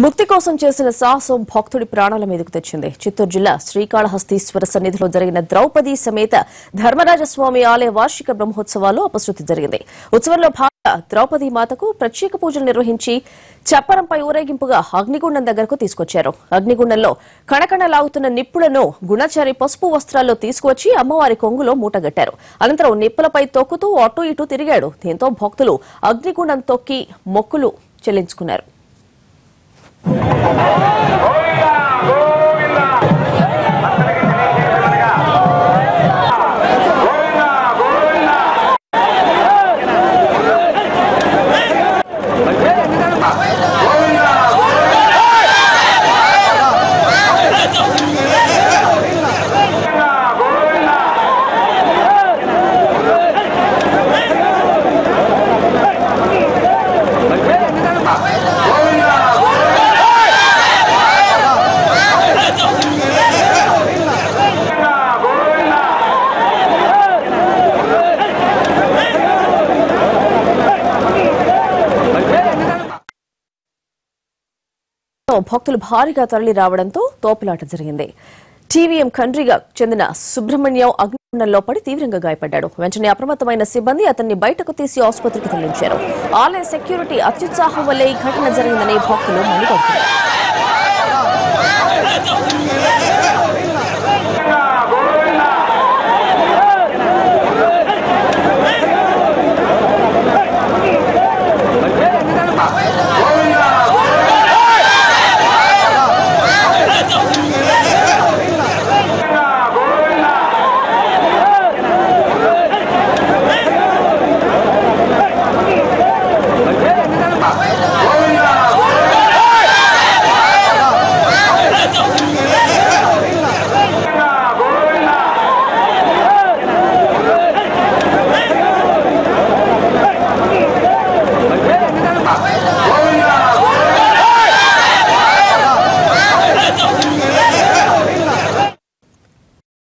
ముక్తి కోసం చేసిన సాహసం భక్తుడి ప్రాణాల మీదకు తెచ్చింది. చిత్తూరు జిల్లా శ్రీకాళహస్తీశ్వర సన్నిధిలో జరిగిన ద్రౌపది సమేత ధర్మరాజస్వామి ఆలయ వార్షిక బ్రహ్మోత్సవాల్లో అపశృతి జరిగింది. ఉత్సవంలో భాగంగా ద్రౌపది మాతకు ప్రత్యేక పూజలు నిర్వహించి చప్పరంపై ఊరేగింపుగా అగ్నిగుండం దగ్గరకు తీసుకొచ్చారు. అగ్నిగుండంలో కణకణలాగుతున్న నిప్పులను గుణచారి పసుపు వస్త్రాల్లో తీసుకువచ్చి అమ్మవారి కొంగులో మూటగట్టారు. అనంతరం నిప్పులపై తొక్కుతూ అటూ ఇటూ తిరిగాడు. దీంతో భక్తులు అగ్నిగుండం తొక్కి మొక్కులు చెల్లించుకున్నారు. భక్తులు భారీగా తరలి రావడంతో తోపులాట జరిగింది. టీవీఎం కండ్రిగా చెందిన సుబ్రహ్మణ్యం అగ్నిగుండంలో పడి తీవ్రంగా గాయపడ్డాడు. వెంటనే అప్రమత్తమైన సిబ్బంది అతన్ని బయటకు తీసి ఆసుపత్రికి తరలించారు. ఆలయ సెక్యూరిటీ అత్యుత్సాహం వల్లే ఈ ఘటన జరిగిందని భక్తులు మండిపడుతున్నారు.